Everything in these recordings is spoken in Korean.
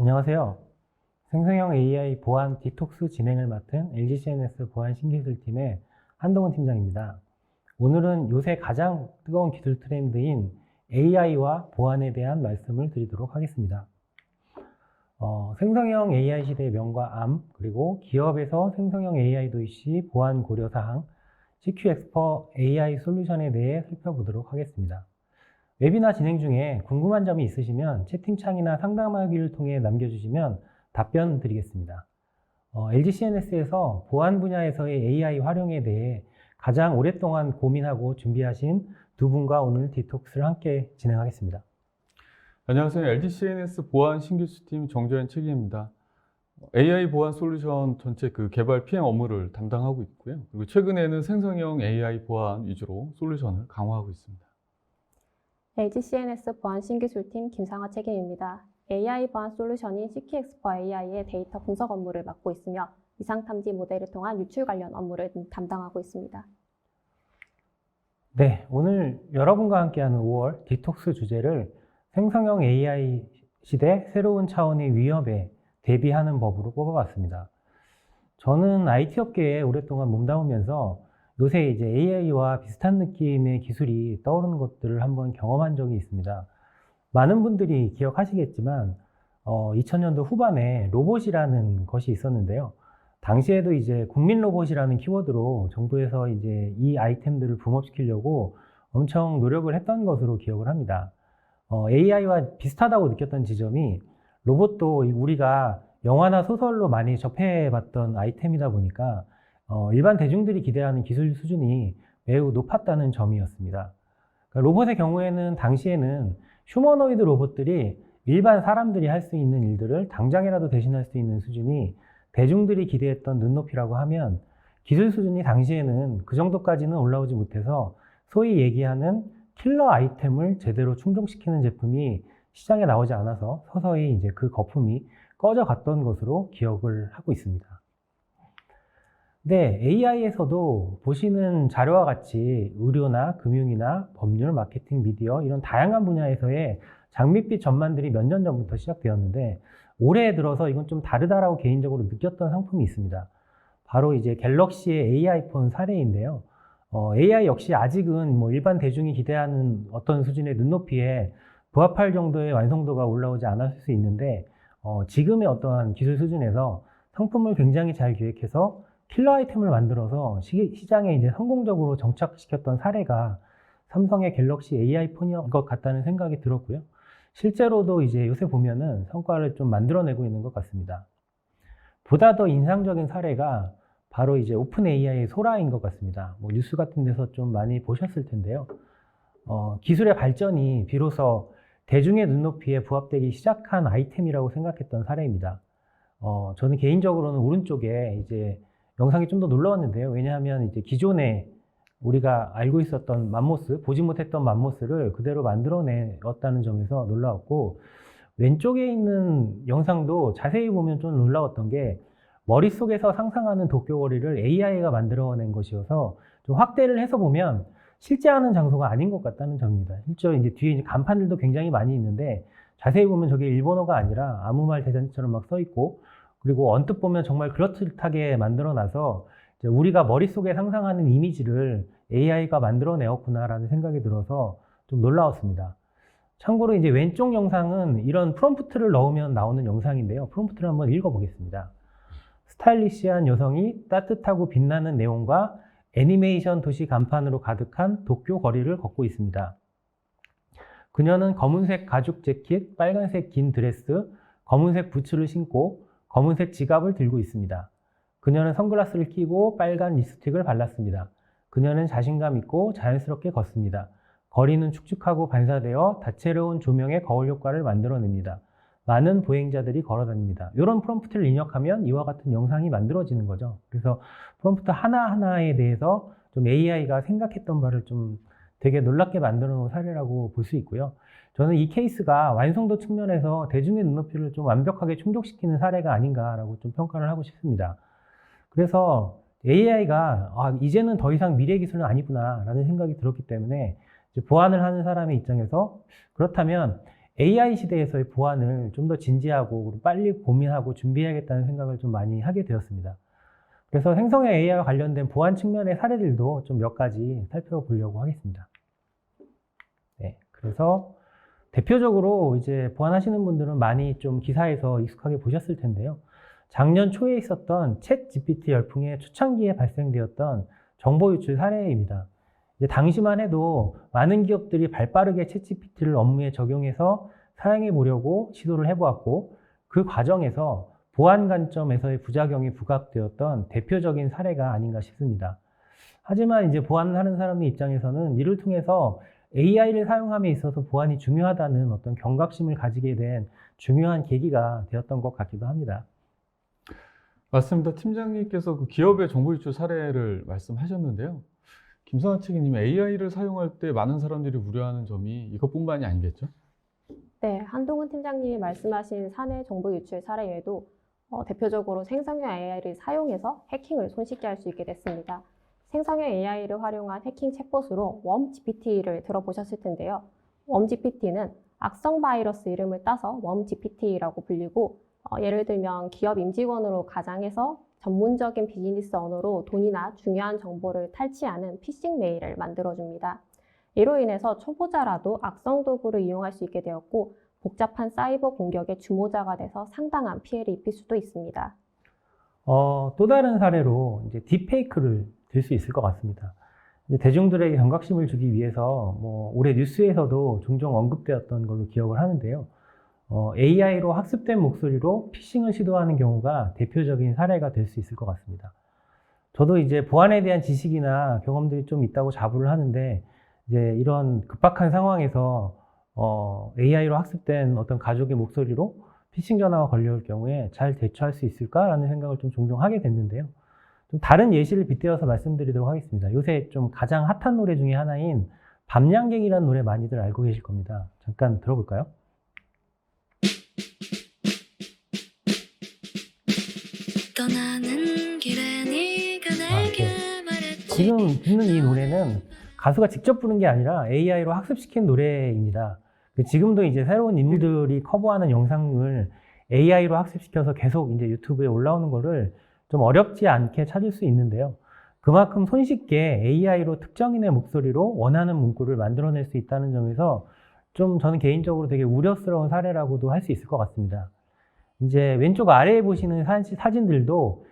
안녕하세요. 생성형 AI 보안 디톡스 진행을 맡은 LGCNS 보안 신기술팀의 한동훈 팀장입니다. 오늘은 요새 가장 뜨거운 기술 트렌드인 AI와 보안에 대한 말씀을 드리도록 하겠습니다. 생성형 AI 시대의 명과 암, 그리고 기업에서 생성형 AI 도입 시 보안 고려사항, CQ 엑스퍼 AI 솔루션에 대해 살펴보도록 하겠습니다. 웨비나 진행 중에 궁금한 점이 있으시면 채팅창이나 상담하기를 통해 남겨주시면 답변 드리겠습니다. LGCNS에서 보안 분야에서의 AI 활용에 대해 가장 오랫동안 고민하고 준비하신 두 분과 오늘 디톡스를 함께 진행하겠습니다. 안녕하세요. LGCNS 보안 신기술팀 정조현 책임입니다. AI 보안 솔루션 전체 개발 PM 업무를 담당하고 있고요. 그리고 최근에는 생성형 AI 보안 위주로 솔루션을 강화하고 있습니다. LGCNS 보안 신기술팀 김상화 책임입니다. AI 보안 솔루션인 CQ 엑스퍼 AI의 데이터 분석 업무를 맡고 있으며 이상 탐지 모델을 통한 유출 관련 업무를 담당하고 있습니다. 네, 오늘 여러분과 함께하는 5월 디톡스 주제를 생성형 AI 시대 새로운 차원의 위협에 대비하는 법으로 뽑아봤습니다. 저는 IT 업계에 오랫동안 몸담으면서 요새 이제 AI와 비슷한 느낌의 기술이 떠오르는 것들을 한번 경험한 적이 있습니다. 많은 분들이 기억하시겠지만 2000년도 후반에 로봇이라는 것이 있었는데요. 당시에도 이제 국민 로봇이라는 키워드로 정부에서 이제 이 아이템들을 붐업시키려고 엄청 노력을 했던 것으로 기억을 합니다. AI와 비슷하다고 느꼈던 지점이 로봇도 우리가 영화나 소설로 많이 접해봤던 아이템이다 보니까 일반 대중들이 기대하는 기술 수준이 매우 높았다는 점이었습니다. 그러니까 로봇의 경우에는 당시에는 휴머노이드 로봇들이 일반 사람들이 할 수 있는 일들을 당장이라도 대신할 수 있는 수준이 대중들이 기대했던 눈높이라고 하면 기술 수준이 당시에는 그 정도까지는 올라오지 못해서 소위 얘기하는 킬러 아이템을 제대로 충족시키는 제품이 시장에 나오지 않아서 서서히 이제 그 거품이 꺼져갔던 것으로 기억을 하고 있습니다. 네, AI에서도 보시는 자료와 같이 의료나 금융이나 법률, 마케팅, 미디어 이런 다양한 분야에서의 장밋빛 전만들이 몇 년 전부터 시작되었는데 올해 들어서 이건 좀 다르다라고 개인적으로 느꼈던 상품이 있습니다. 바로 이제 갤럭시의 AI 폰 사례인데요. AI 역시 아직은 뭐 일반 대중이 기대하는 어떤 수준의 눈높이에 부합할 정도의 완성도가 올라오지 않았을 수 있는데 지금의 어떠한 기술 수준에서 상품을 굉장히 잘 기획해서 킬러 아이템을 만들어서 시장에 이제 성공적으로 정착시켰던 사례가 삼성의 갤럭시 AI 폰인 것 같다는 생각이 들었고요. 실제로도 이제 요새 보면은 성과를 좀 만들어내고 있는 것 같습니다. 보다 더 인상적인 사례가 바로 이제 오픈 AI의 소라인 것 같습니다. 뭐 뉴스 같은 데서 좀 많이 보셨을 텐데요. 기술의 발전이 비로소 대중의 눈높이에 부합되기 시작한 아이템이라고 생각했던 사례입니다. 저는 개인적으로는 오른쪽에 이제 영상이 좀 더 놀라웠는데요. 왜냐하면 이제 기존에 우리가 알고 있었던 맘모스, 보지 못했던 맘모스를 그대로 만들어내었다는 점에서 놀라웠고, 왼쪽에 있는 영상도 자세히 보면 좀 놀라웠던 게 머릿속에서 상상하는 도쿄거리를 AI가 만들어낸 것이어서 좀 확대를 해서 보면 실제 하는 장소가 아닌 것 같다는 점입니다. 실제로 이제 뒤에 간판들도 굉장히 많이 있는데 자세히 보면 저게 일본어가 아니라 아무 말 대잔치처럼 막 써 있고, 그리고 언뜻 보면 정말 그럴듯하게 만들어놔서 우리가 머릿속에 상상하는 이미지를 AI가 만들어내었구나라는 생각이 들어서 좀 놀라웠습니다. 참고로 이제 왼쪽 영상은 이런 프롬프트를 넣으면 나오는 영상인데요. 프롬프트를 한번 읽어보겠습니다. 스타일리시한 여성이 따뜻하고 빛나는 내용과 애니메이션 도시 간판으로 가득한 도쿄 거리를 걷고 있습니다. 그녀는 검은색 가죽 재킷, 빨간색 긴 드레스, 검은색 부츠를 신고 검은색 지갑을 들고 있습니다. 그녀는 선글라스를 끼고 빨간 립스틱을 발랐습니다. 그녀는 자신감 있고 자연스럽게 걷습니다. 거리는 축축하고 반사되어 다채로운 조명의 거울 효과를 만들어냅니다. 많은 보행자들이 걸어다닙니다. 이런 프롬프트를 입력하면 이와 같은 영상이 만들어지는 거죠. 그래서 프롬프트 하나하나에 대해서 좀 AI가 생각했던 바를 좀 되게 놀랍게 만들어 놓은 사례라고 볼 수 있고요. 저는 이 케이스가 완성도 측면에서 대중의 눈높이를 좀 완벽하게 충족시키는 사례가 아닌가라고 좀 평가를 하고 싶습니다. 그래서 AI가 이제는 더 이상 미래 기술은 아니구나 라는 생각이 들었기 때문에 이제 보안을 하는 사람의 입장에서 그렇다면 AI 시대에서의 보안을 좀 더 진지하고 그리고 빨리 고민하고 준비해야겠다는 생각을 좀 많이 하게 되었습니다. 그래서 생성형 AI와 관련된 보안 측면의 사례들도 좀 몇 가지 살펴보려고 하겠습니다. 네, 그래서 대표적으로 이제 보안하시는 분들은 많이 좀 기사에서 익숙하게 보셨을 텐데요. 작년 초에 있었던 챗 GPT 열풍의 초창기에 발생되었던 정보 유출 사례입니다. 이제 당시만 해도 많은 기업들이 발빠르게 챗 GPT를 업무에 적용해서 사용해 보려고 시도를 해보았고, 그 과정에서 보안 관점에서의 부작용이 부각되었던 대표적인 사례가 아닌가 싶습니다. 하지만 이제 보안하는 사람의 입장에서는 이를 통해서 AI를 사용함에 있어서 보안이 중요하다는 어떤 경각심을 가지게 된 중요한 계기가 되었던 것 같기도 합니다. 맞습니다. 팀장님께서 그 기업의 정보 유출 사례를 말씀하셨는데요. 김성환 책임님, AI를 사용할 때 많은 사람들이 우려하는 점이 이것뿐만이 아니겠죠? 네, 한동훈 팀장님이 말씀하신 사내 정보 유출 사례 외에도 대표적으로 생성형 AI를 사용해서 해킹을 손쉽게 할 수 있게 됐습니다. 생성형 AI를 활용한 해킹 챗봇으로 웜GPT를 들어보셨을 텐데요. 웜GPT는 악성 바이러스 이름을 따서 웜GPT라고 불리고, 예를 들면 기업 임직원으로 가장해서 전문적인 비즈니스 언어로 돈이나 중요한 정보를 탈취하는 피싱 메일을 만들어줍니다. 이로 인해서 초보자라도 악성 도구를 이용할 수 있게 되었고, 복잡한 사이버 공격의 주모자가 돼서 상당한 피해를 입힐 수도 있습니다. 또 다른 사례로 이제 딥페이크를 들 수 있을 것 같습니다. 이제 대중들에게 경각심을 주기 위해서 올해 뉴스에서도 종종 언급되었던 걸로 기억을 하는데요. AI로 학습된 목소리로 피싱을 시도하는 경우가 대표적인 사례가 될 수 있을 것 같습니다. 저도 이제 보안에 대한 지식이나 경험들이 좀 있다고 자부를 하는데, 이제 이런 급박한 상황에서 AI로 학습된 어떤 가족의 목소리로 피싱 전화가 걸려올 경우에 잘 대처할 수 있을까라는 생각을 좀 종종 하게 됐는데요. 좀 다른 예시를 빗대어서 말씀드리도록 하겠습니다. 요새 좀 가장 핫한 노래 중에 하나인 밤양갱이라는 노래 많이들 알고 계실 겁니다. 잠깐 들어볼까요? 떠나는 길에 네가 내게 말했지. 지금 듣는 이 노래는 가수가 직접 부른 게 아니라 AI로 학습시킨 노래입니다. 지금도 이제 새로운 인물들이 커버하는 영상을 AI로 학습시켜서 계속 이제 유튜브에 올라오는 거를 좀 어렵지 않게 찾을 수 있는데요. 그만큼 손쉽게 AI로 특정인의 목소리로 원하는 문구를 만들어낼 수 있다는 점에서 좀 저는 개인적으로 되게 우려스러운 사례라고도 할 수 있을 것 같습니다. 이제 왼쪽 아래에 보시는 사진들도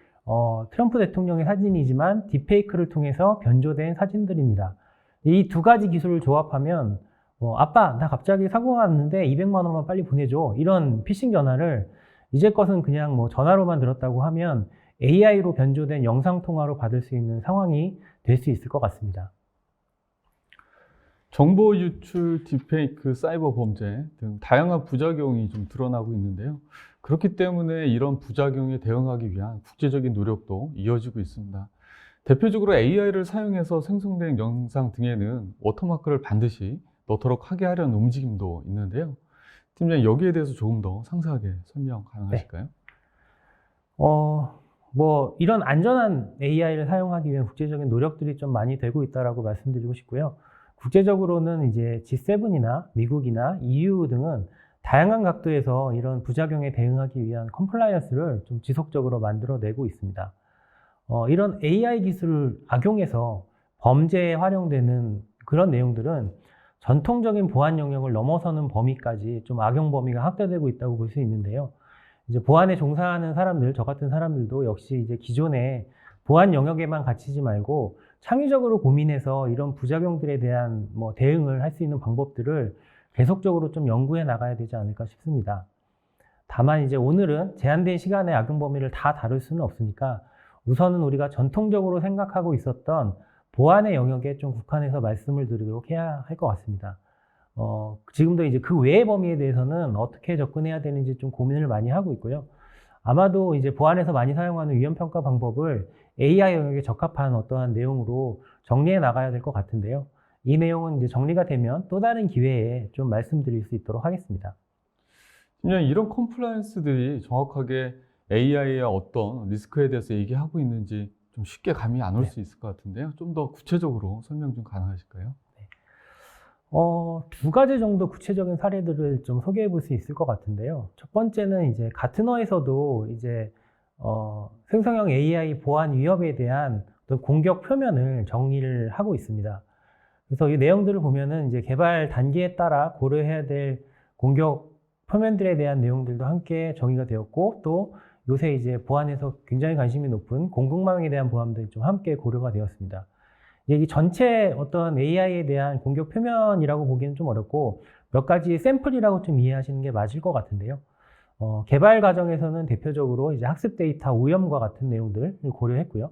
트럼프 대통령의 사진이지만 딥페이크를 통해서 변조된 사진들입니다. 이 두 가지 기술을 조합하면 아빠, 나 갑자기 사고가 났는데 200만 원만 빨리 보내줘. 이런 피싱 전화를 이제 것은 그냥 전화로만 들었다고 하면 AI로 변조된 영상통화로 받을 수 있는 상황이 될 수 있을 것 같습니다. 정보 유출, 딥페이크, 사이버 범죄 등 다양한 부작용이 좀 드러나고 있는데요. 그렇기 때문에 이런 부작용에 대응하기 위한 국제적인 노력도 이어지고 있습니다. 대표적으로 AI를 사용해서 생성된 영상 등에는 워터마크를 반드시 넣도록 하게 하려는 움직임도 있는데요. 팀장님, 여기에 대해서 조금 더 상세하게 설명 가능하실까요? 이런 안전한 AI를 사용하기 위한 국제적인 노력들이 좀 많이 되고 있다라고 말씀드리고 싶고요. 국제적으로는 이제 G7이나 미국이나 EU 등은 다양한 각도에서 이런 부작용에 대응하기 위한 컴플라이언스를 좀 지속적으로 만들어내고 있습니다. 이런 AI 기술을 악용해서 범죄에 활용되는 그런 내용들은 전통적인 보안 영역을 넘어서는 범위까지 좀 악용 범위가 확대되고 있다고 볼 수 있는데요. 이제 보안에 종사하는 사람들, 저 같은 사람들도 역시 이제 기존의 보안 영역에만 갇히지 말고 창의적으로 고민해서 이런 부작용들에 대한 대응을 할 수 있는 방법들을 계속적으로 좀 연구해 나가야 되지 않을까 싶습니다. 다만 이제 오늘은 제한된 시간에 악용 범위를 다 다룰 수는 없으니까 우선은 우리가 전통적으로 생각하고 있었던 보안의 영역에 좀 국한해서 말씀을 드리도록 해야 할 것 같습니다. 지금도 이제 그 외의 범위에 대해서는 어떻게 접근해야 되는지 좀 고민을 많이 하고 있고요. 아마도 이제 보안에서 많이 사용하는 위험평가 방법을 AI 영역에 적합한 어떠한 내용으로 정리해 나가야 될 것 같은데요. 이 내용은 이제 정리가 되면 또 다른 기회에 좀 말씀드릴 수 있도록 하겠습니다. 그냥 이런 컴플라이언스들이 정확하게 AI의 어떤 리스크에 대해서 얘기하고 있는지 좀 쉽게 감이 안 올 수 있을 것 같은데요. 좀 더 구체적으로 설명 좀 가능하실까요? 두 가지 정도 구체적인 사례들을 좀 소개해 볼 수 있을 것 같은데요. 첫 번째는 이제 가트너에서도 이제 생성형 AI 보안 위협에 대한 어떤 공격 표면을 정의를 하고 있습니다. 그래서 이 내용들을 보면은 이제 개발 단계에 따라 고려해야 될 공격 표면들에 대한 내용들도 함께 정의가 되었고, 또 요새 이제 보안에서 굉장히 관심이 높은 공급망에 대한 보안들이 좀 함께 고려가 되었습니다. 이 전체 어떤 AI에 대한 공격 표면이라고 보기는 좀 어렵고 몇 가지 샘플이라고 좀 이해하시는 게 맞을 것 같은데요. 개발 과정에서는 대표적으로 이제 학습 데이터 오염과 같은 내용들을 고려했고요.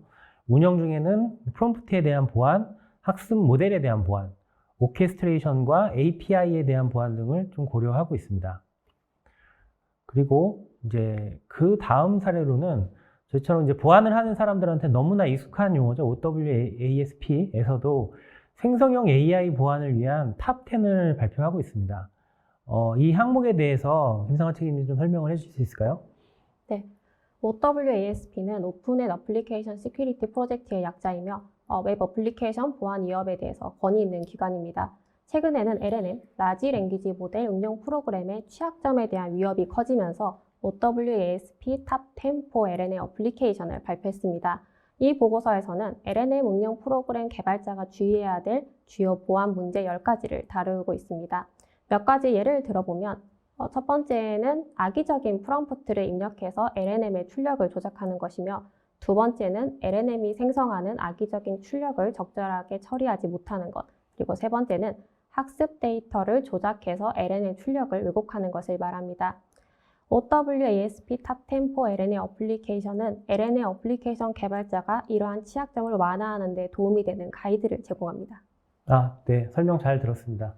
운영 중에는 프롬프트에 대한 보안, 학습 모델에 대한 보안, 오케스트레이션과 API에 대한 보안 등을 좀 고려하고 있습니다. 그리고 이제 그 다음 사례로는 저희처럼 이제 보안을 하는 사람들한테 너무나 익숙한 용어죠. OWASP에서도 생성형 AI 보안을 위한 탑 10을 발표하고 있습니다. 이 항목에 대해서 김상환 책임님 좀 설명을 해주실 수 있을까요? 네. OWASP는 오픈넷 어플리케이션 시큐리티 프로젝트의 약자이며 웹 어플리케이션 보안 위협에 대해서 권위 있는 기관입니다. 최근에는 LLM, 라지 랭귀지 모델 응용 프로그램의 취약점에 대한 위협이 커지면서 OWASP 탑 10 for LLM 어플리케이션을 발표했습니다. 이 보고서에서는 LLM 응용 프로그램 개발자가 주의해야 될 주요 보안 문제 10가지를 다루고 있습니다. 몇 가지 예를 들어보면 첫 번째는 악의적인 프롬프트를 입력해서 LLM의 출력을 조작하는 것이며, 두 번째는 LLM이 생성하는 악의적인 출력을 적절하게 처리하지 못하는 것, 그리고 세 번째는 학습 데이터를 조작해서 LLM 출력을 왜곡하는 것을 말합니다. OWASP 탑 10 for LLM 어플리케이션은 LLM 어플리케이션 개발자가 이러한 취약점을 완화하는 데 도움이 되는 가이드를 제공합니다. 네. 설명 잘 들었습니다.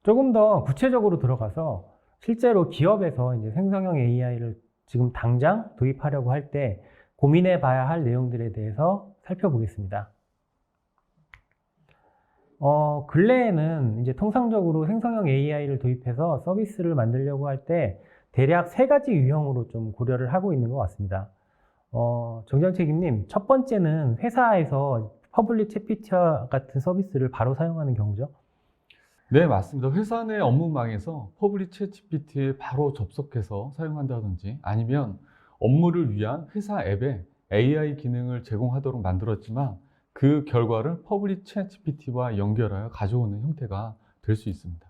조금 더 구체적으로 들어가서 실제로 기업에서 이제 생성형 AI를 지금 당장 도입하려고 할 때 고민해 봐야 할 내용들에 대해서 살펴보겠습니다. 근래에는 이제 통상적으로 생성형 AI를 도입해서 서비스를 만들려고 할 때 대략 세 가지 유형으로 좀 고려를 하고 있는 것 같습니다. 정장 책임님, 첫 번째는 회사에서 퍼블릭 챗GPT와 같은 서비스를 바로 사용하는 경우죠. 네, 맞습니다. 회사 내 업무망에서 퍼블릭 챗GPT에 바로 접속해서 사용한다든지, 아니면 업무를 위한 회사 앱에 AI 기능을 제공하도록 만들었지만 그 결과를 퍼블릭 챗GPT와 연결하여 가져오는 형태가 될 수 있습니다.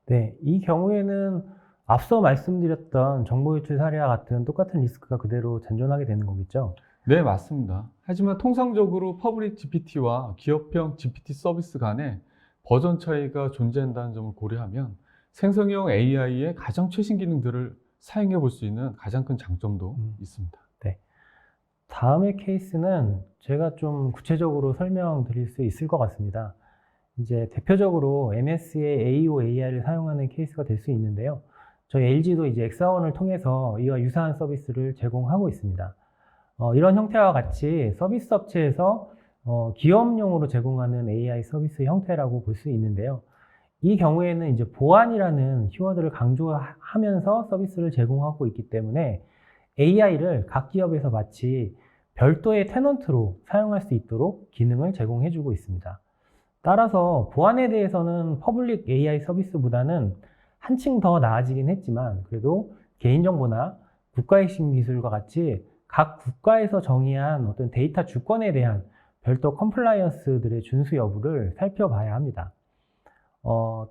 네, 이 경우에는 앞서 말씀드렸던 정보 유출 사례와 같은 똑같은 리스크가 그대로 잔존하게 되는 거겠죠? 네, 맞습니다. 하지만 통상적으로 퍼블릭 GPT와 기업형 GPT 서비스 간에 버전 차이가 존재한다는 점을 고려하면 생성형 AI의 가장 최신 기능들을 사용해 볼 수 있는 가장 큰 장점도 있습니다. 네. 다음의 케이스는 제가 좀 구체적으로 설명드릴 수 있을 것 같습니다. 이제 대표적으로 MS의 AO AI를 사용하는 케이스가 될 수 있는데요. 저희 LG도 이제 엑사원을 통해서 이와 유사한 서비스를 제공하고 있습니다. 이런 형태와 같이 서비스 업체에서 기업용으로 제공하는 AI 서비스 형태라고 볼 수 있는데요. 이 경우에는 이제 보안이라는 키워드를 강조하면서 서비스를 제공하고 있기 때문에 AI를 각 기업에서 마치 별도의 테넌트로 사용할 수 있도록 기능을 제공해주고 있습니다. 따라서 보안에 대해서는 퍼블릭 AI 서비스보다는 한층 더 나아지긴 했지만, 그래도 개인정보나 국가핵심 기술과 같이 각 국가에서 정의한 어떤 데이터 주권에 대한 별도 컴플라이언스들의 준수 여부를 살펴봐야 합니다.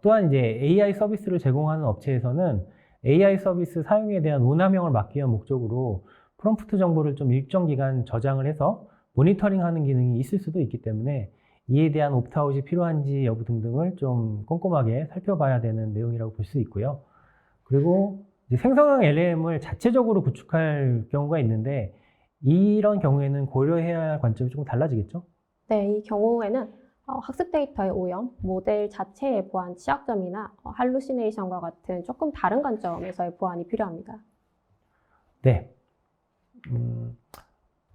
또한 이제 AI 서비스를 제공하는 업체에서는 AI 서비스 사용에 대한 오남용을 막기 위한 목적으로 프롬프트 정보를 좀 일정 기간 저장을 해서 모니터링하는 기능이 있을 수도 있기 때문에 이에 대한 옵트아웃이 필요한지 여부 등등을 좀 꼼꼼하게 살펴봐야 되는 내용이라고 볼 수 있고요. 그리고 이제 생성형 LLM을 자체적으로 구축할 경우가 있는데, 이런 경우에는 고려해야 할 관점이 조금 달라지겠죠? 네, 이 경우에는 학습 데이터의 오염, 모델 자체의 보안 취약점이나 할루시네이션과 같은 조금 다른 관점에서의 보안이 필요합니다. 네.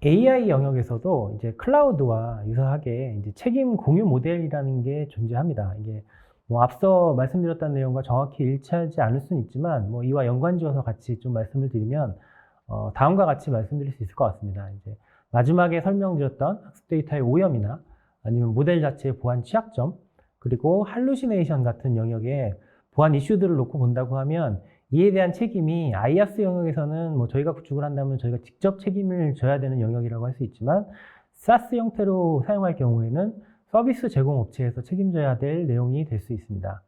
AI 영역에서도 이제 클라우드와 유사하게 이제 책임 공유 모델이라는 게 존재합니다. 이게 뭐 앞서 말씀드렸던 내용과 정확히 일치하지 않을 수는 있지만, 뭐 이와 연관지어서 같이 좀 말씀을 드리면, 다음과 같이 말씀드릴 수 있을 것 같습니다. 이제 마지막에 설명드렸던 학습 데이터의 오염이나 아니면 모델 자체의 보안 취약점, 그리고 할루시네이션 같은 영역에 보안 이슈들을 놓고 본다고 하면 이에 대한 책임이 IaaS 영역에서는 뭐 저희가 구축을 한다면 저희가 직접 책임을 져야 되는 영역이라고 할 수 있지만 SaaS 형태로 사용할 경우에는 서비스 제공 업체에서 책임져야 될 내용이 될 수 있습니다.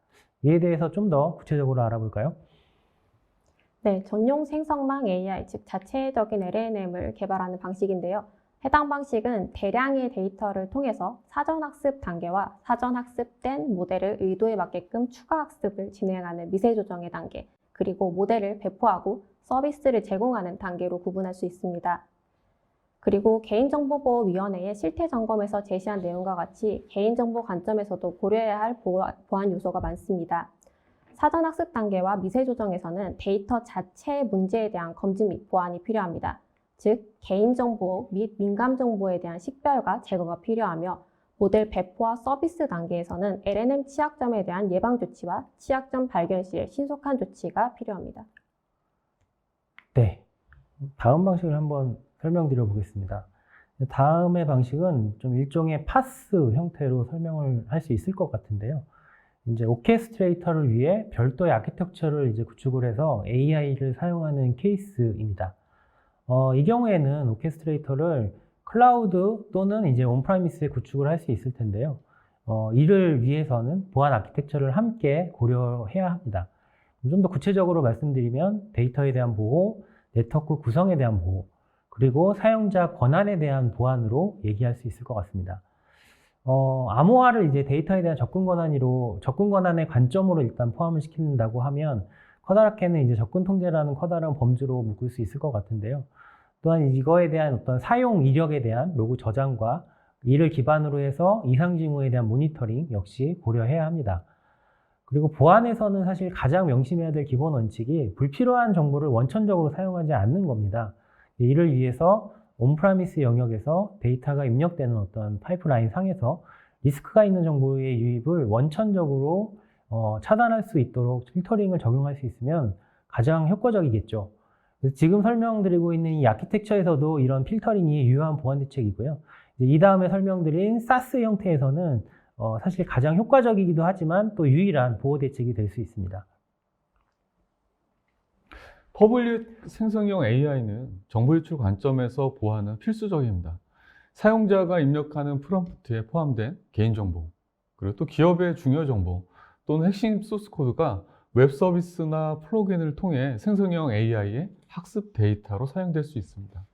이에 대해서 좀 더 구체적으로 알아볼까요? 네, 전용 생성망 AI, 즉 자체적인 LLM을 개발하는 방식인데요. 해당 방식은 대량의 데이터를 통해서 사전학습 단계와 사전학습된 모델을 의도에 맞게끔 추가 학습을 진행하는 미세 조정의 단계, 그리고 모델을 배포하고 서비스를 제공하는 단계로 구분할 수 있습니다. 그리고 개인정보보호위원회의 실태 점검에서 제시한 내용과 같이 개인정보 관점에서도 고려해야 할 보안 요소가 많습니다. 사전학습 단계와 미세조정에서는 데이터 자체의 문제에 대한 검증 및 보완이 필요합니다. 즉, 개인정보 및 민감정보에 대한 식별과 제거가 필요하며 모델 배포와 서비스 단계에서는 LLM 취약점에 대한 예방조치와 취약점 발견 시에 신속한 조치가 필요합니다. 네, 다음 방식을 한번 설명드려 보겠습니다. 다음의 방식은 좀 일종의 파스 형태로 설명을 할 수 있을 것 같은데요. 이제 오케스트레이터를 위해 별도의 아키텍처를 이제 구축을 해서 AI를 사용하는 케이스입니다. 이 경우에는 오케스트레이터를 클라우드 또는 이제 온프라미스에 구축을 할 수 있을 텐데요. 이를 위해서는 보안 아키텍처를 함께 고려해야 합니다. 좀 더 구체적으로 말씀드리면 데이터에 대한 보호, 네트워크 구성에 대한 보호, 그리고 사용자 권한에 대한 보안으로 얘기할 수 있을 것 같습니다. 암호화를 이제 데이터에 대한 접근 권한의 관점으로 일단 포함을 시킨다고 하면 커다랗게는 이제 접근 통제라는 커다란 범주로 묶을 수 있을 것 같은데요. 또한 이거에 대한 어떤 사용 이력에 대한 로그 저장과 이를 기반으로 해서 이상 징후에 대한 모니터링 역시 고려해야 합니다. 그리고 보안에서는 사실 가장 명심해야 될 기본 원칙이 불필요한 정보를 원천적으로 사용하지 않는 겁니다. 이를 위해서 온프라미스 영역에서 데이터가 입력되는 어떤 파이프라인 상에서 리스크가 있는 정보의 유입을 원천적으로 차단할 수 있도록 필터링을 적용할 수 있으면 가장 효과적이겠죠. 그래서 지금 설명드리고 있는 이 아키텍처에서도 이런 필터링이 유효한 보안 대책이고요. 이 다음에 설명드린 SaaS 형태에서는 사실 가장 효과적이기도 하지만 또 유일한 보호 대책이 될 수 있습니다. 퍼블릭 생성형 AI는 정보 유출 관점에서 보안은 필수적입니다. 사용자가 입력하는 프롬프트에 포함된 개인정보, 그리고 또 기업의 중요 정보 또는 핵심 소스 코드가 웹 서비스나 플러그인을 통해 생성형 AI의 학습 데이터로 사용될 수 있습니다.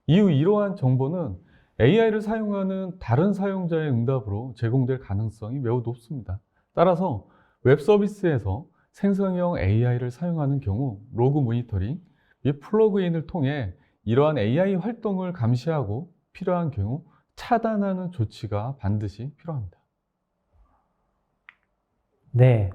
이후 이러한 정보는 AI를 사용하는 다른 사용자의 응답으로 제공될 가능성이 매우 높습니다. 따라서 웹 서비스에서 생성형 AI를 사용하는 경우 로그 모니터링 및 플러그인을 통해 이러한 AI 활동을 감시하고 필요한 경우 차단하는 조치가 반드시 필요합니다. 네,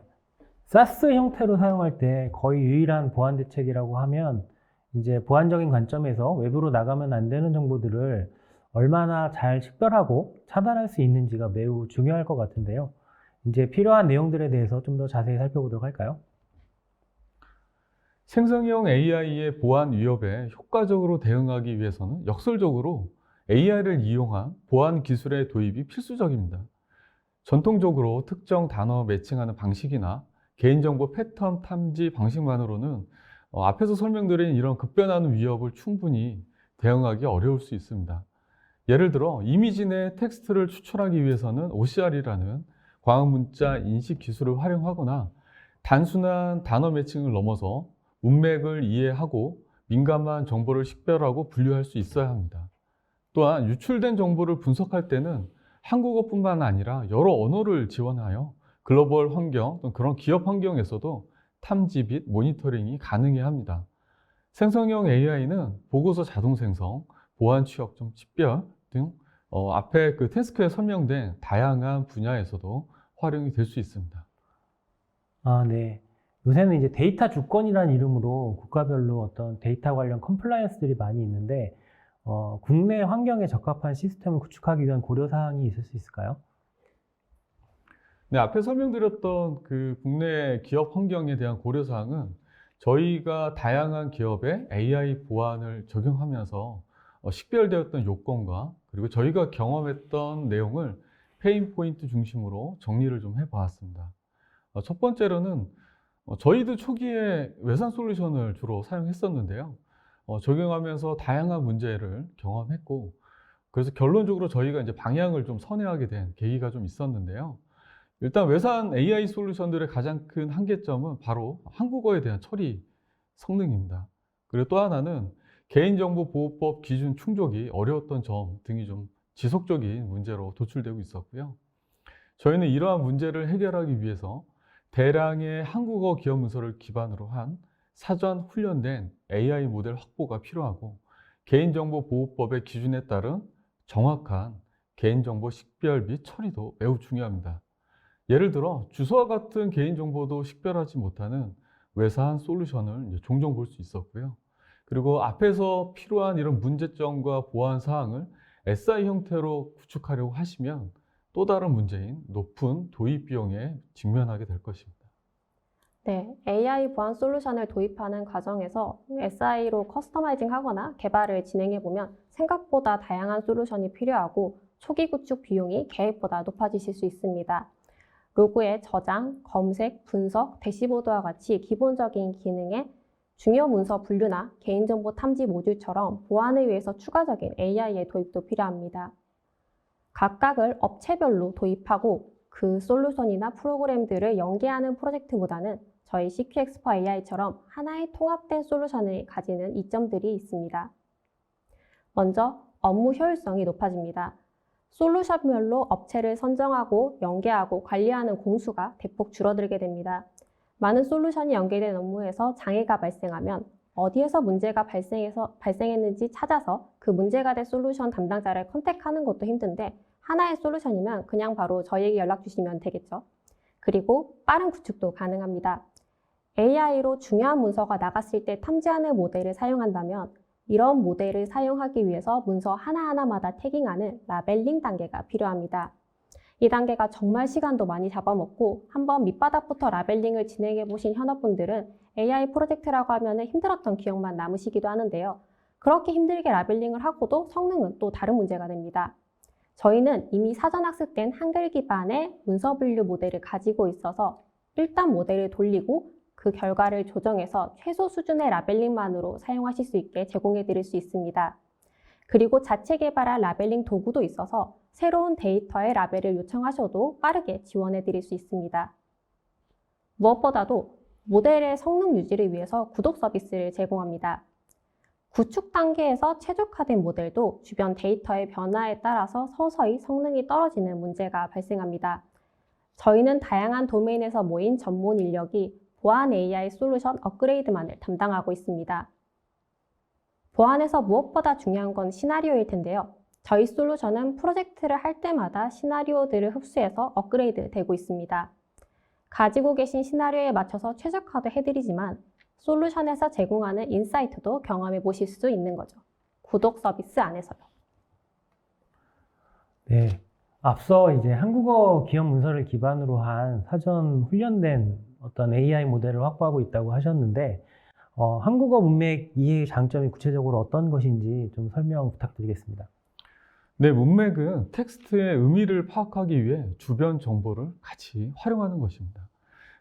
SaaS 형태로 사용할 때 거의 유일한 보안 대책이라고 하면 이제 보안적인 관점에서 외부로 나가면 안 되는 정보들을 얼마나 잘 식별하고 차단할 수 있는지가 매우 중요할 것 같은데요. 이제 필요한 내용들에 대해서 좀 더 자세히 살펴보도록 할까요? 생성형 AI의 보안 위협에 효과적으로 대응하기 위해서는 역설적으로 AI를 이용한 보안 기술의 도입이 필수적입니다. 전통적으로 특정 단어 매칭하는 방식이나 개인정보 패턴 탐지 방식만으로는 앞에서 설명드린 이런 급변하는 위협을 충분히 대응하기 어려울 수 있습니다. 예를 들어 이미지 내 텍스트를 추출하기 위해서는 OCR이라는 광학문자 인식 기술을 활용하거나 단순한 단어 매칭을 넘어서 문맥을 이해하고 민감한 정보를 식별하고 분류할 수 있어야 합니다. 또한 유출된 정보를 분석할 때는 한국어뿐만 아니라 여러 언어를 지원하여 글로벌 환경, 그런 기업 환경에서도 탐지 및 모니터링이 가능해야 합니다. 생성형 AI는 보고서 자동 생성, 보안 취약점 식별 등 앞에 그 태스크에 설명된 다양한 분야에서도 활용이 될 수 있습니다. 네. 요새는 이제 데이터 주권이라는 이름으로 국가별로 어떤 데이터 관련 컴플라이언스들이 많이 있는데, 국내 환경에 적합한 시스템을 구축하기 위한 고려사항이 있을 수 있을까요? 네, 앞에 설명드렸던 그 국내 기업 환경에 대한 고려사항은 저희가 다양한 기업에 AI 보안을 적용하면서 식별되었던 요건과 그리고 저희가 경험했던 내용을 페인 포인트 중심으로 정리를 좀 해보았습니다. 첫 번째로는 저희도 초기에 외산 솔루션을 주로 사용했었는데요. 적용하면서 다양한 문제를 경험했고, 그래서 결론적으로 저희가 이제 방향을 좀 선회하게 된 계기가 좀 있었는데요. 일단 외산 AI 솔루션들의 가장 큰 한계점은 바로 한국어에 대한 처리 성능입니다. 그리고 또 하나는 개인정보보호법 기준 충족이 어려웠던 점 등이 좀 지속적인 문제로 도출되고 있었고요. 저희는 이러한 문제를 해결하기 위해서 대량의 한국어 기업 문서를 기반으로 한 사전 훈련된 AI 모델 확보가 필요하고, 개인정보보호법의 기준에 따른 정확한 개인정보 식별 및 처리도 매우 중요합니다. 예를 들어 주소와 같은 개인정보도 식별하지 못하는 외산 솔루션을 종종 볼 수 있었고요. 그리고 앞에서 필요한 이런 문제점과 보안 사항을 SI 형태로 구축하려고 하시면 또 다른 문제인 높은 도입 비용에 직면하게 될 것입니다. 네, AI 보안 솔루션을 도입하는 과정에서 SI로 커스터마이징 하거나 개발을 진행해 보면 생각보다 다양한 솔루션이 필요하고 초기 구축 비용이 계획보다 높아지실 수 있습니다. 로그의 저장, 검색, 분석, 대시보드와 같이 기본적인 기능의 중요 문서 분류나 개인정보 탐지 모듈처럼 보안을 위해서 추가적인 AI의 도입도 필요합니다. 각각을 업체별로 도입하고 그 솔루션이나 프로그램들을 연계하는 프로젝트보다는 저희 CQ엑스퍼 AI처럼 하나의 통합된 솔루션을 가지는 이점들이 있습니다. 먼저 업무 효율성이 높아집니다. 솔루션별로 업체를 선정하고 연계하고 관리하는 공수가 대폭 줄어들게 됩니다. 많은 솔루션이 연계된 업무에서 장애가 발생하면 어디에서 문제가 발생했는지 찾아서 그 문제가 된 솔루션 담당자를 컨택하는 것도 힘든데, 하나의 솔루션이면 그냥 바로 저희에게 연락 주시면 되겠죠. 그리고 빠른 구축도 가능합니다. AI로 중요한 문서가 나갔을 때 탐지하는 모델을 사용한다면 이런 모델을 사용하기 위해서 문서 하나하나마다 태깅하는 라벨링 단계가 필요합니다. 이 단계가 정말 시간도 많이 잡아먹고 한번 밑바닥부터 라벨링을 진행해 보신 현업분들은 AI 프로젝트라고 하면 힘들었던 기억만 남으시기도 하는데요. 그렇게 힘들게 라벨링을 하고도 성능은 또 다른 문제가 됩니다. 저희는 이미 사전 학습된 한글 기반의 문서 분류 모델을 가지고 있어서 일단 모델을 돌리고 그 결과를 조정해서 최소 수준의 라벨링만으로 사용하실 수 있게 제공해 드릴 수 있습니다. 그리고 자체 개발한 라벨링 도구도 있어서 새로운 데이터의 라벨을 요청하셔도 빠르게 지원해 드릴 수 있습니다. 무엇보다도 모델의 성능 유지를 위해서 구독 서비스를 제공합니다. 구축 단계에서 최적화된 모델도 주변 데이터의 변화에 따라서 서서히 성능이 떨어지는 문제가 발생합니다. 저희는 다양한 도메인에서 모인 전문 인력이 보안 AI 솔루션 업그레이드만을 담당하고 있습니다. 보안에서 무엇보다 중요한 건 시나리오일 텐데요. 저희 솔루션은 프로젝트를 할 때마다 시나리오들을 흡수해서 업그레이드 되고 있습니다. 가지고 계신 시나리오에 맞춰서 최적화도 해드리지만 솔루션에서 제공하는 인사이트도 경험해 보실 수 있는 거죠. 구독 서비스 안에서요. 네. 앞서 이제 한국어 기업 문서를 기반으로 한 사전 훈련된 어떤 AI 모델을 확보하고 있다고 하셨는데, 한국어 문맥 이해의 장점이 구체적으로 어떤 것인지 좀 설명 부탁드리겠습니다. 네, 문맥은 텍스트의 의미를 파악하기 위해 주변 정보를 같이 활용하는 것입니다.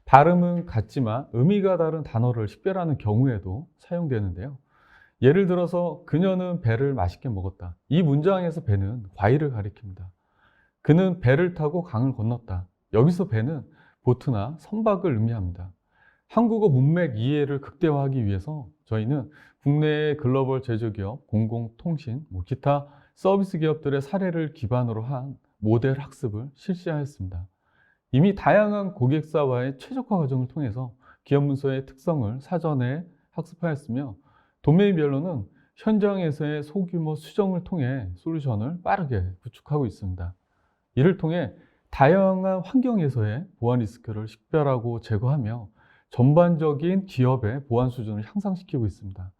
발음은 같지만 의미가 다른 단어를 식별하는 경우에도 사용되는데요. 예를 들어서 그녀는 배를 맛있게 먹었다. 이 문장에서 배는 과일을 가리킵니다. 그는 배를 타고 강을 건넜다. 여기서 배는 보트나 선박을 의미합니다. 한국어 문맥 이해를 극대화하기 위해서 저희는 국내의 글로벌 제조기업, 공공통신, 기타 서비스 기업들의 사례를 기반으로 한 모델 학습을 실시하였습니다. 이미 다양한 고객사와의 최적화 과정을 통해서 기업 문서의 특성을 사전에 학습하였으며, 도메인별로는 현장에서의 소규모 수정을 통해 솔루션을 빠르게 구축하고 있습니다. 이를 통해 다양한 환경에서의 보안 리스크를 식별하고 제거하며 전반적인 기업의 보안 수준을 향상시키고 있습니다.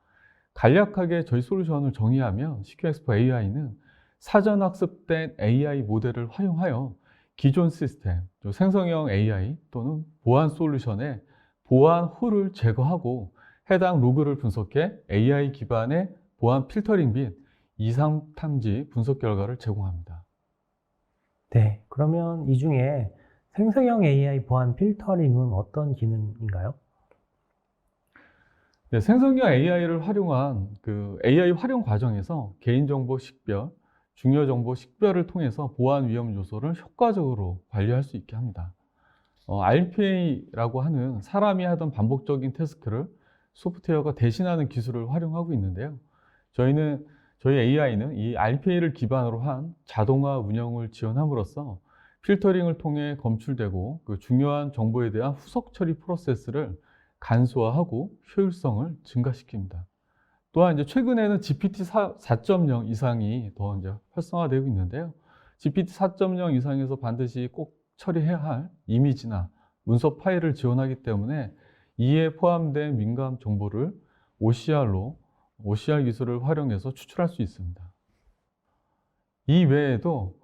간략하게 저희 솔루션을 정의하면 CQ엑스퍼 AI는 사전 학습된 AI 모델을 활용하여 기존 시스템, 생성형 AI 또는 보안 솔루션의 보안 홀을 제거하고 해당 로그를 분석해 AI 기반의 보안 필터링 및 이상 탐지 분석 결과를 제공합니다. 네, 그러면 이 중에 생성형 AI 보안 필터링은 어떤 기능인가요? 네, 생성형 AI를 활용한 그 AI 활용 과정에서 개인정보 식별, 중요 정보 식별을 통해서 보안 위험 요소를 효과적으로 관리할 수 있게 합니다. RPA라고 하는 사람이 하던 반복적인 태스크를 소프트웨어가 대신하는 기술을 활용하고 있는데요. 저희 AI는 이 RPA를 기반으로 한 자동화 운영을 지원함으로써 필터링을 통해 검출되고 그 중요한 정보에 대한 후속 처리 프로세스를 간소화하고 효율성을 증가시킵니다. 또한 이제 최근에는 GPT 4.0 이상이 더 이제 활성화되고 있는데요. GPT 4.0 이상에서 반드시 꼭 처리해야 할 이미지나 문서 파일을 지원하기 때문에 이에 포함된 민감 정보를 OCR 기술을 활용해서 추출할 수 있습니다. 이 외에도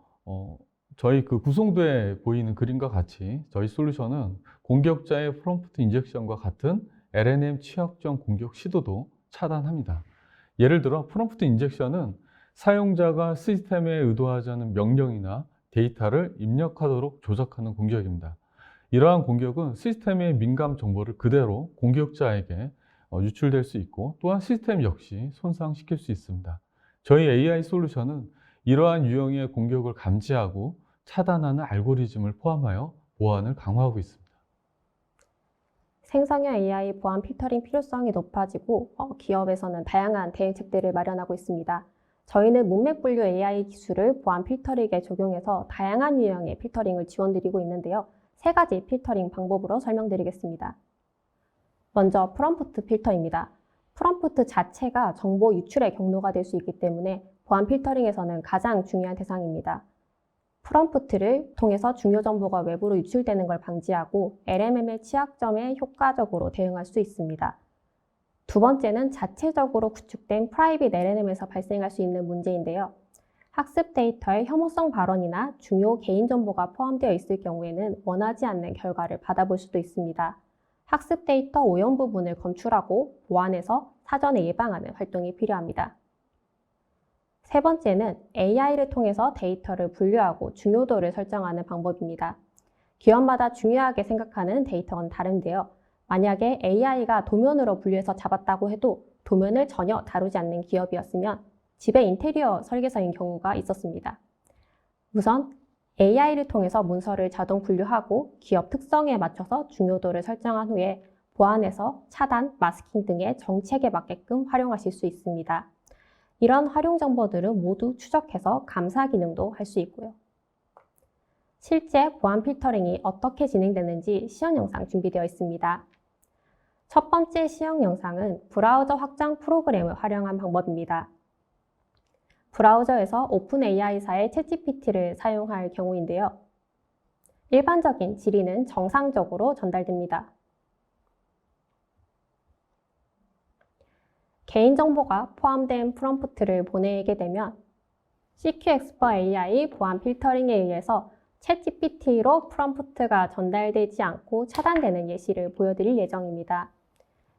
저희 그 구성도에 보이는 그림과 같이 저희 솔루션은 공격자의 프롬프트 인젝션과 같은 LNM 취약점 공격 시도도 차단합니다. 예를 들어 프롬프트 인젝션은 사용자가 시스템에 의도하지 않은 명령이나 데이터를 입력하도록 조작하는 공격입니다. 이러한 공격은 시스템의 민감 정보를 그대로 공격자에게 유출될 수 있고 또한 시스템 역시 손상시킬 수 있습니다. 저희 AI 솔루션은 이러한 유형의 공격을 감지하고 차단하는 알고리즘을 포함하여 보안을 강화하고 있습니다. 생성형 AI 보안 필터링 필요성이 높아지고 기업에서는 다양한 대응책들을 마련하고 있습니다. 저희는 문맥 분류 AI 기술을 보안 필터링에 적용해서 다양한 유형의 필터링을 지원드리고 있는데요. 3가지 필터링 방법으로 설명드리겠습니다. 먼저 프롬프트 필터입니다. 프롬프트 자체가 정보 유출의 경로가 될 수 있기 때문에 보안 필터링에서는 가장 중요한 대상입니다. 프롬프트를 통해서 중요 정보가 외부로 유출되는 걸 방지하고 LMM의 취약점에 효과적으로 대응할 수 있습니다. 두 번째는 자체적으로 구축된 프라이빗 LLM에서 발생할 수 있는 문제인데요. 학습 데이터에 혐오성 발언이나 중요 개인정보가 포함되어 있을 경우에는 원하지 않는 결과를 받아볼 수도 있습니다. 학습 데이터 오염 부분을 검출하고 보완해서 사전에 예방하는 활동이 필요합니다. 세 번째는 AI를 통해서 데이터를 분류하고 중요도를 설정하는 방법입니다. 기업마다 중요하게 생각하는 데이터는 다른데요. 만약에 AI가 도면으로 분류해서 잡았다고 해도 도면을 전혀 다루지 않는 기업이었으면 집의 인테리어 설계서인 경우가 있었습니다. 우선 AI를 통해서 문서를 자동 분류하고 기업 특성에 맞춰서 중요도를 설정한 후에 보완해서 차단, 마스킹 등의 정책에 맞게끔 활용하실 수 있습니다. 이런 활용 정보들은 모두 추적해서 감사 기능도 할 수 있고요. 실제 보안 필터링이 어떻게 진행되는지 시연 영상 준비되어 있습니다. 첫 번째 시연 영상은 브라우저 확장 프로그램을 활용한 방법입니다. 브라우저에서 오픈AI사의 챗GPT를 사용할 경우인데요. 일반적인 질의는 정상적으로 전달됩니다. 개인정보가 포함된 프롬프트를 보내게 되면 CQXplore AI 보안 필터링에 의해서 챗GPT로 프롬프트가 전달되지 않고 차단되는 예시를 보여드릴 예정입니다.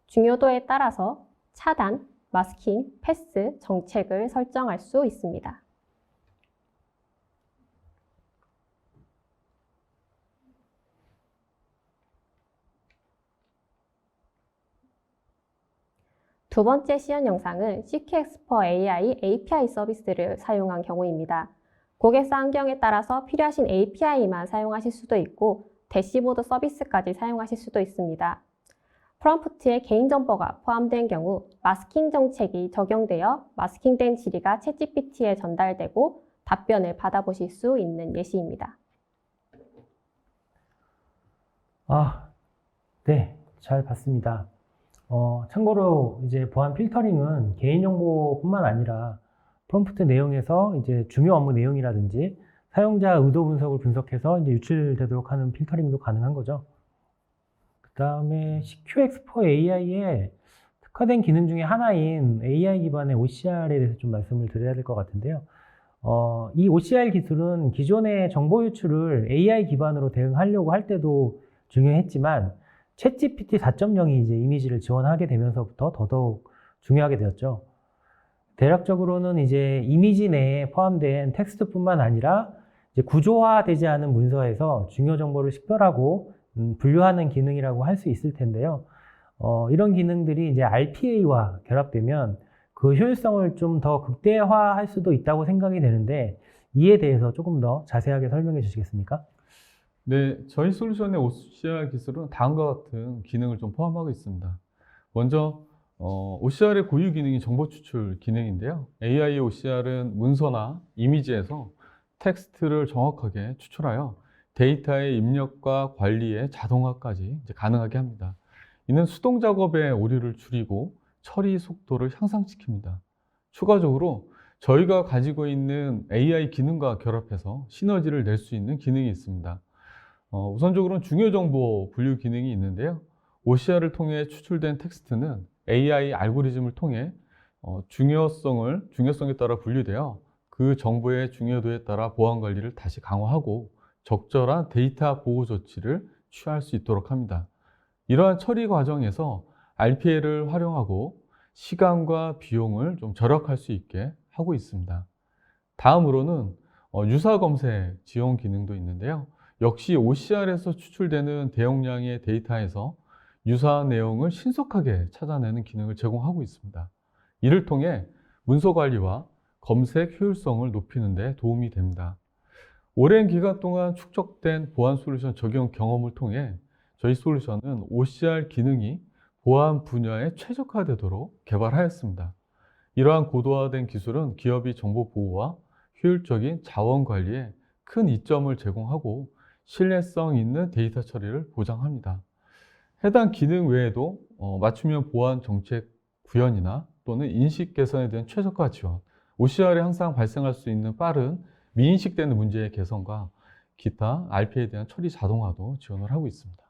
중요도에 따라서 차단, 마스킹, 패스, 정책을 설정할 수 있습니다. 두 번째 시연 영상은 CQXplore AI API 서비스를 사용한 경우입니다. 고객사 환경에 따라서 필요하신 API만 사용하실 수도 있고 대시보드 서비스까지 사용하실 수도 있습니다. 프롬프트에 개인정보가 포함된 경우 마스킹 정책이 적용되어 마스킹된 질의가 챗GPT에 전달되고 답변을 받아보실 수 있는 예시입니다. 네, 잘 봤습니다. 참고로 이제 보안 필터링은 개인정보뿐만 아니라 프롬프트 내용에서 이제 중요 업무 내용이라든지 사용자 의도 분석을 분석해서 이제 유출되도록 하는 필터링도 가능한 거죠. 그 다음에 CQXplore AI의 특화된 기능 중에 하나인 AI 기반의 OCR에 대해서 좀 말씀을 드려야 될 것 같은데요. 이 OCR 기술은 기존의 정보 유출을 AI 기반으로 대응하려고 할 때도 중요했지만 챗GPT 4.0이 이제 이미지를 지원하게 되면서부터 더더욱 중요하게 되었죠. 대략적으로는 이제 이미지 내에 포함된 텍스트뿐만 아니라 이제 이제 구조화되지 않은 문서에서 중요 정보를 식별하고 분류하는 기능이라고 할 수 있을 텐데요. 이런 기능들이 이제 RPA와 결합되면 그 효율성을 좀 더 극대화할 수도 있다고 생각이 되는데 이에 대해서 조금 더 자세하게 설명해 주시겠습니까? 네, 저희 솔루션의 OCR 기술은 다음과 같은 기능을 좀 포함하고 있습니다. 먼저 OCR의 고유 기능이 정보 추출 기능인데요. AI OCR은 문서나 이미지에서 텍스트를 정확하게 추출하여 데이터의 입력과 관리의 자동화까지 이제 가능하게 합니다. 이는 수동 작업의 오류를 줄이고 처리 속도를 향상시킵니다. 추가적으로 저희가 가지고 있는 AI 기능과 결합해서 시너지를 낼 수 있는 기능이 있습니다. 우선적으로는 중요 정보 분류 기능이 있는데요. OCR을 통해 추출된 텍스트는 AI 알고리즘을 통해 중요성에 따라 분류되어 그 정보의 중요도에 따라 보안 관리를 다시 강화하고 적절한 데이터 보호 조치를 취할 수 있도록 합니다. 이러한 처리 과정에서 RPA를 활용하고 시간과 비용을 좀 절약할 수 있게 하고 있습니다. 다음으로는 유사 검색 지원 기능도 있는데요. 역시 OCR에서 추출되는 대용량의 데이터에서 유사한 내용을 신속하게 찾아내는 기능을 제공하고 있습니다. 이를 통해 문서 관리와 검색 효율성을 높이는 데 도움이 됩니다. 오랜 기간 동안 축적된 보안 솔루션 적용 경험을 통해 저희 솔루션은 OCR 기능이 보안 분야에 최적화되도록 개발하였습니다. 이러한 고도화된 기술은 기업이 정보 보호와 효율적인 자원 관리에 큰 이점을 제공하고 신뢰성 있는 데이터 처리를 보장합니다. 해당 기능 외에도 맞춤형 보안 정책 구현이나 또는 인식 개선에 대한 최적화 지원, OCR에 항상 발생할 수 있는 빠른 미인식되는 문제의 개선과 기타 RPA에 대한 처리 자동화도 지원을 하고 있습니다.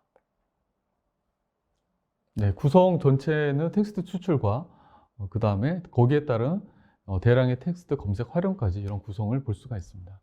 네, 구성 전체는 텍스트 추출과 그 다음에 거기에 따른 대량의 텍스트 검색 활용까지 이런 구성을 볼 수가 있습니다.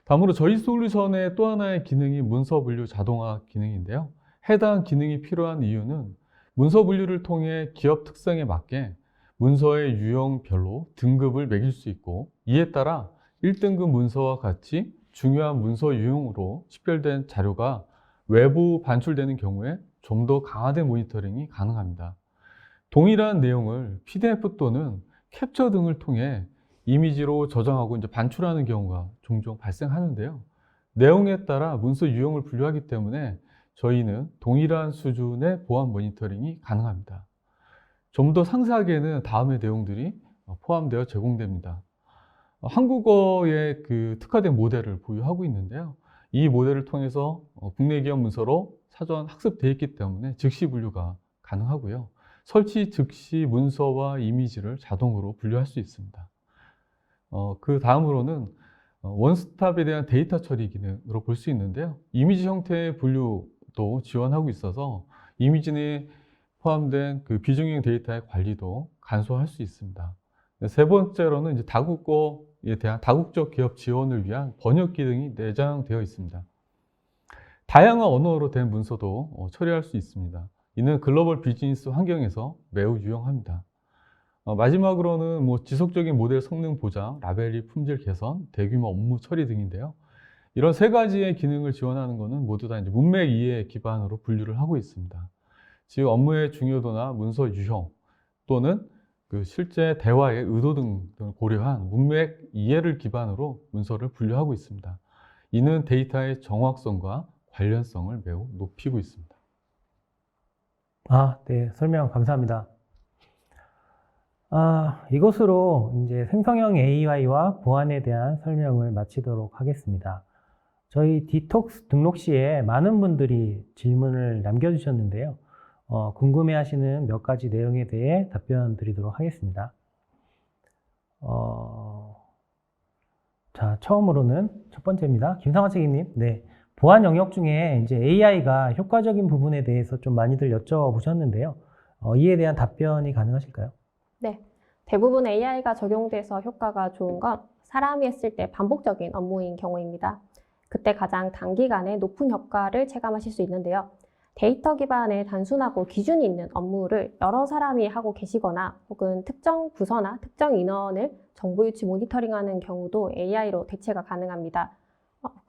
다음으로 저희 솔루션의 또 하나의 기능이 문서 분류 자동화 기능인데요. 해당 기능이 필요한 이유는 문서 분류를 통해 기업 특성에 맞게 문서의 유형별로 등급을 매길 수 있고 이에 따라 1등급 문서와 같이 중요한 문서 유형으로 식별된 자료가 외부 반출되는 경우에 좀 더 강화된 모니터링이 가능합니다. 동일한 내용을 PDF 또는 캡처 등을 통해 이미지로 저장하고 이제 반출하는 경우가 종종 발생하는데요. 내용에 따라 문서 유형을 분류하기 때문에 저희는 동일한 수준의 보안 모니터링이 가능합니다. 좀 더 상세하게는 다음의 내용들이 포함되어 제공됩니다. 한국어의 그 특화된 모델을 보유하고 있는데요. 이 모델을 통해서 국내 기업 문서로 사전 학습되어 있기 때문에 즉시 분류가 가능하고요. 설치 즉시 문서와 이미지를 자동으로 분류할 수 있습니다. 그 다음으로는 원스톱에 대한 데이터 처리 기능으로 볼 수 있는데요. 이미지 형태의 분류도 지원하고 있어서 이미지 내에 포함된 그 비중형 데이터의 관리도 간소화할 수 있습니다. 세 번째로는 이제 다국어에 대한 다국적 기업 지원을 위한 번역 기능이 내장되어 있습니다. 다양한 언어로 된 문서도 처리할 수 있습니다. 이는 글로벌 비즈니스 환경에서 매우 유용합니다. 마지막으로는 지속적인 모델 성능 보장, 라벨리 품질 개선, 대규모 업무 처리 등인데요. 이런 세 가지의 기능을 지원하는 것은 모두 다 이제 문맥 이해 기반으로 분류를 하고 있습니다. 즉 업무의 중요도나 문서 유형 또는 그 실제 대화의 의도 등을 고려한 문맥 이해를 기반으로 문서를 분류하고 있습니다. 이는 데이터의 정확성과 관련성을 매우 높이고 있습니다. 네, 설명 감사합니다. 이것으로 이제 생성형 AI와 보안에 대한 설명을 마치도록 하겠습니다. 저희 디톡스 등록 시에 많은 분들이 질문을 남겨주셨는데요. 궁금해하시는 몇 가지 내용에 대해 답변 드리도록 하겠습니다. 자, 처음으로는 첫 번째입니다. 김상화 책임님. 네. 보안 영역 중에 이제 AI가 효과적인 부분에 대해서 좀 많이들 여쭤보셨는데요. 이에 대한 답변이 가능하실까요? 네. 대부분 AI가 적용돼서 효과가 좋은 건 사람이 했을 때 반복적인 업무인 경우입니다. 그때 가장 단기간에 높은 효과를 체감하실 수 있는데요. 데이터 기반의 단순하고 기준이 있는 업무를 여러 사람이 하고 계시거나 혹은 특정 부서나 특정 인원을 정보 유치 모니터링하는 경우도 AI로 대체가 가능합니다.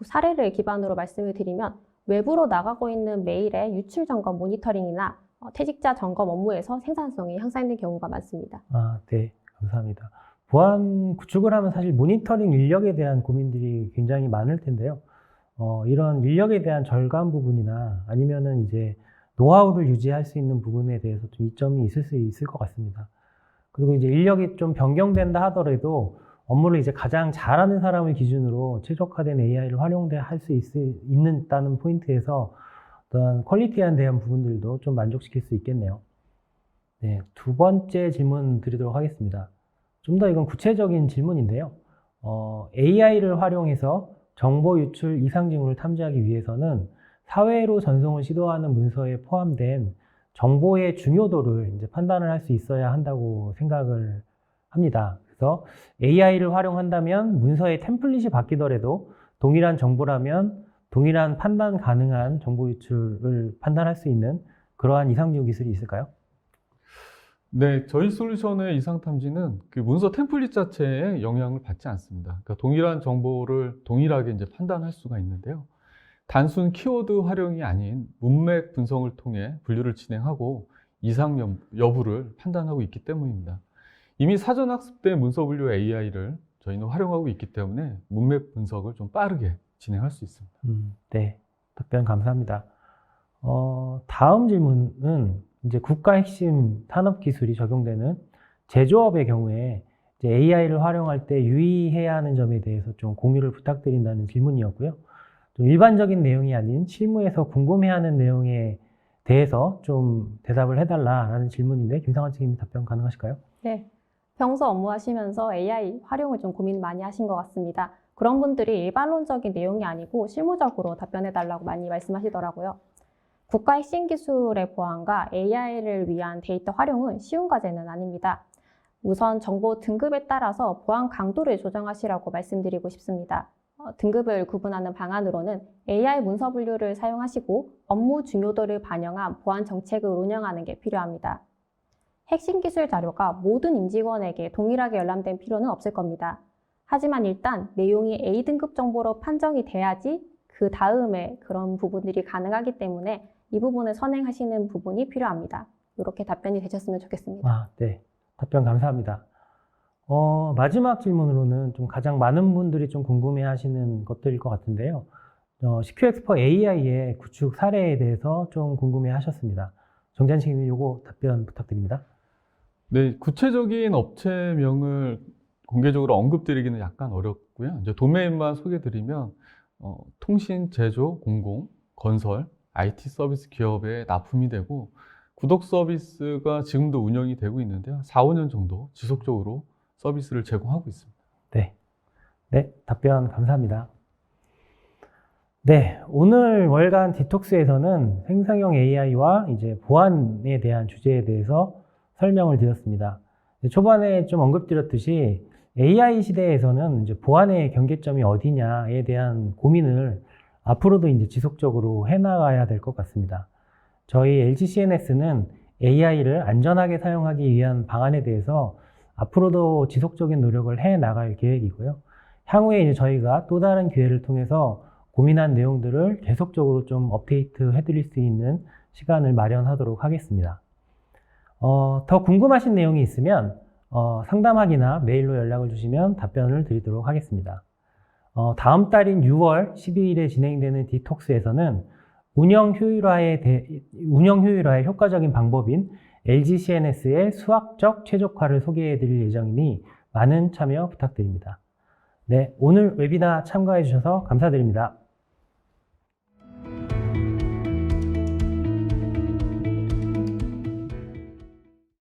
사례를 기반으로 말씀을 드리면 외부로 나가고 있는 메일의 유출 점검 모니터링이나 퇴직자 점검 업무에서 생산성이 향상된 경우가 많습니다. 네, 감사합니다. 보안 구축을 하면 사실 모니터링 인력에 대한 고민들이 굉장히 많을 텐데요. 이런 인력에 대한 절감 부분이나 아니면은 이제 노하우를 유지할 수 있는 부분에 대해서 좀 이점이 있을 수 있을 것 같습니다. 그리고 이제 인력이 좀 변경된다 하더라도 업무를 이제 가장 잘하는 사람을 기준으로 최적화된 AI를 할 수 있는다는 포인트에서 어떤 퀄리티에 대한 부분들도 좀 만족시킬 수 있겠네요. 네, 두 번째 질문 드리도록 하겠습니다. 좀 더 이건 구체적인 질문인데요. AI를 활용해서 정보 유출 이상 징후를 탐지하기 위해서는 사회로 전송을 시도하는 문서에 포함된 정보의 중요도를 이제 판단을 할 수 있어야 한다고 생각을 합니다. 그래서 AI를 활용한다면 문서의 템플릿이 바뀌더라도 동일한 정보라면 동일한 판단 가능한 정보 유출을 판단할 수 있는 그러한 이상 징후 기술이 있을까요? 네, 저희 솔루션의 이상 탐지는 그 문서 템플릿 자체에 영향을 받지 않습니다. 그러니까 동일한 정보를 동일하게 이제 판단할 수가 있는데요. 단순 키워드 활용이 아닌 문맥 분석을 통해 분류를 진행하고 이상 여부를 판단하고 있기 때문입니다. 이미 사전 학습된 문서 분류 AI를 저희는 활용하고 있기 때문에 문맥 분석을 좀 빠르게 진행할 수 있습니다. 네, 답변 감사합니다. 다음 질문은 이제 국가 핵심 산업 기술이 적용되는 제조업의 경우에 이제 AI를 활용할 때 유의해야 하는 점에 대해서 좀 공유를 부탁드린다는 질문이었고요. 좀 일반적인 내용이 아닌 실무에서 궁금해하는 내용에 대해서 좀 대답을 해달라라는 질문인데 김상환 책임님 답변 가능하실까요? 네. 평소 업무하시면서 AI 활용을 좀 고민 많이 하신 것 같습니다. 그런 분들이 일반론적인 내용이 아니고 실무적으로 답변해달라고 많이 말씀하시더라고요. 국가 핵심 기술의 보안과 AI를 위한 데이터 활용은 쉬운 과제는 아닙니다. 우선 정보 등급에 따라서 보안 강도를 조정하시라고 말씀드리고 싶습니다. 등급을 구분하는 방안으로는 AI 문서 분류를 사용하시고 업무 중요도를 반영한 보안 정책을 운영하는 게 필요합니다. 핵심 기술 자료가 모든 임직원에게 동일하게 열람된 필요는 없을 겁니다. 하지만 일단 내용이 A등급 정보로 판정이 돼야지 그 다음에 그런 부분들이 가능하기 때문에 이 부분을 선행하시는 부분이 필요합니다. 이렇게 답변이 되셨으면 좋겠습니다. 네. 답변 감사합니다. 마지막 질문으로는 좀 가장 많은 분들이 좀 궁금해 하시는 것들일 것 같은데요. CQ엑스퍼 AI의 구축 사례에 대해서 좀 궁금해 하셨습니다. 정재한 책임님 요거 답변 부탁드립니다. 네, 구체적인 업체명을 공개적으로 언급드리기는 약간 어렵고요. 이제 도메인만 소개드리면 통신, 제조, 공공, 건설, IT 서비스 기업에 납품이 되고 구독 서비스가 지금도 운영이 되고 있는데요. 4, 5년 정도 지속적으로 서비스를 제공하고 있습니다. 네, 답변 감사합니다. 네, 오늘 월간 디톡스에서는 생성형 AI와 이제 보안에 대한 주제에 대해서 설명을 드렸습니다. 초반에 좀 언급드렸듯이 AI 시대에서는 이제 보안의 경계점이 어디냐에 대한 고민을 앞으로도 이제 지속적으로 해나가야 될 것 같습니다. 저희 LG CNS는 AI를 안전하게 사용하기 위한 방안에 대해서 앞으로도 지속적인 노력을 해 나갈 계획이고요. 향후에 이제 저희가 또 다른 기회를 통해서 고민한 내용들을 계속적으로 좀 업데이트 해드릴 수 있는 시간을 마련하도록 하겠습니다. 더 궁금하신 내용이 있으면 상담하기나 메일로 연락을 주시면 답변을 드리도록 하겠습니다. 다음 달인 6월 12일에 진행되는 디톡스에서는 운영 효율화의 효과적인 방법인 LG CNS의 수학적 최적화를 소개해 드릴 예정이니 많은 참여 부탁드립니다. 네, 오늘 웨비나 참가해 주셔서 감사드립니다.